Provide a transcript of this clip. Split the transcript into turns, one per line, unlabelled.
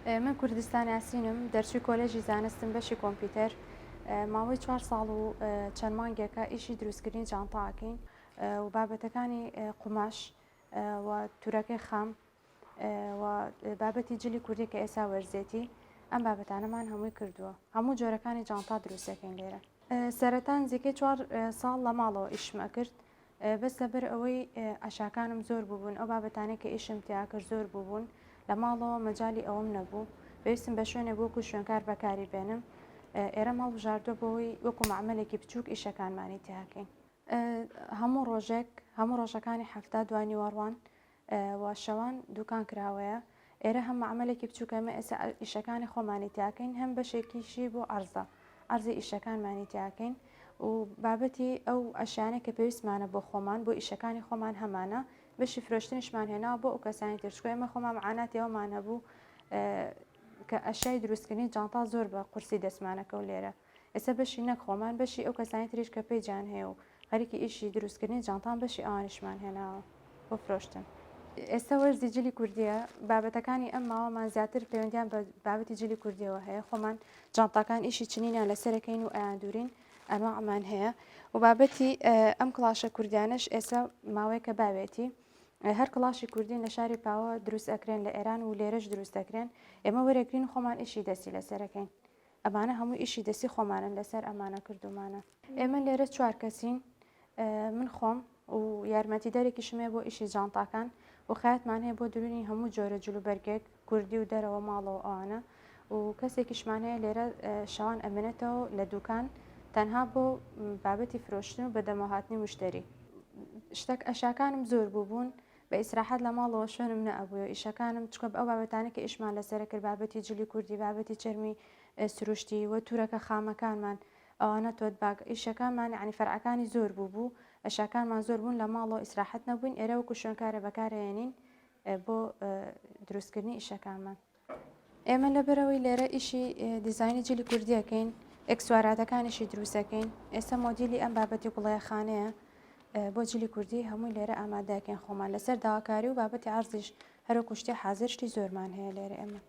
من کوردستان یاسینم دەرچووی کۆلێژی زانستم بەشی کۆمپیوتەر ماوەی 4 ساڵ و چەند مانگێکە ئیشی دروستکردنی جانتاکەین و بابەتەکانی قوماش و تورەکەی خام و بابەتی جلی کوردی کە ئێستا وەرزێتی ئەم بابەتانەمان هەمووی کردووە هەموو جۆرەکانی جانتا دروستەکەین لێرە سەرەتا نزیکەی 4 ساڵ لە ماڵەوە ئیشمە کرد بەس لەبەر ئەوەی ئەشاکانم زۆر بووبوون ئەو بابەتانەی کە ئیشم تیا کرد زۆر بووبوون لە ماڵەوە مەجای ئەوەم نەبوو پێویستم بە شوێنێ بۆکو شوێنکار بەکاری بێنم ئێرە هەڵبژاردووە بەوەی وەکو معاملێکی بچووک ئیشەکانمانی تیاکەین هەموو ڕۆژەکانی هەفتە دوای وەڕوان و شەوان دوکان کراوەیە ئێرە هەم معاملێکی بچووکەمە ئێستا ئیشەکانی خۆمانی تیاکەین هەم بەشێکیشی بۆ عەرزی ئیشەکانمانی تیاکەین و بابەتی ئەو ئەشیانە کە پێویستمانە بۆ خۆمان بۆ ئیشەکانی خۆمان هەمانە بەشی فرۆشتنیشمان هێنا بۆ ئەو کەسانی ترشکۆ ئێمە خۆمان معاناتی ئەومان هەبوو کە ئەشیای دروستکردنی جانتا زۆر بە قورسی دەستمانەکەوت لێرە ئێستا بەشی نەک خۆمان بەشی ئەو کەسانی تریش کە پێیجان هەیە و خەریکی ئیشی دروستکردنی جانتان بەشی ئەوانیشمان هێناوە بۆ فرۆشتن ئێستا وەرزی جلی کوردیە بابەتەکانی ئەم ماوەمان زیاتر پەیوەندیان بە بابەتی جلی کوردیەوە هەیە خۆمان جانتاکان ئیشی چنینیان لەسەرەکەین و ئەیاندورین ئەنواعمان هەیە و بابەتی ئەم کڵاشە کوردیانش ئێستا ماوەیەکە باوێتی هەر کڵاشی کوردین لە شاری پاوە دروست ئەکرێن لە ئێران و لێرەش دروست دەکرێن ئێمە وەرەگرین خۆمان ئیشی دەستی لەسەرەکەین ئەمانە هەموو ئیشی دەستی خۆمانن لەسەر ئەمانە کردومانە ئێمە لێرە 4 کەسین من خۆم و یارمەتیدەرێکیشمێ بۆ ئیشی جانتاکان و خەیاتمان هەیە بۆ دروینی هەموو جۆرە جلوبەرگێک کوردی و دەرەوە ماڵەوە ئەوانە و کەسێکیشمان هەیە لێرە شەوان ئەمێنێتەوە لە دوکان تەنها بۆ بابەتی فرۆشتن و بەدەمە هاتنی موشتەری شتێک ئەشاکانم زۆر بووبوون بە ئیسراحەت لە ماڵەوە شوێنم نەئەبووە ئیشەکانم چکە ئەو بابەتانە کە ئیشمان لەسەرە کرد بابەتی جلی کوردی بابەتی چەرمی سروشتی و تورەکە خامەکانمان ئەوانە تۆت باگ ئیشەکانمان یعنی فەرعەکانی زۆر بوو ئەشاکانمان زۆر بوون لە ماڵەوە ئیسراحەت نەبووین ئێرە وەکو شوێنکارە بەکارهێنین بۆ دروستکردنی ئیشەکانمان ئێمە لەبەرەوەی لێرە ئیشی دیزاینی جلی کوردیەکەین ئەکسواراتەکانیشی دروستەکەین ئێستا مۆدیلی ئەم بابەتی گوڵەیەخانەیە بۆ جلی کوردی هەمووی لێرە ئامادەکەین خۆمان لەسەر داواکاری و بابەتی عەرزیش هەروەکو شتێ حازر شتی زۆرمان هەیە لێرە ئێمە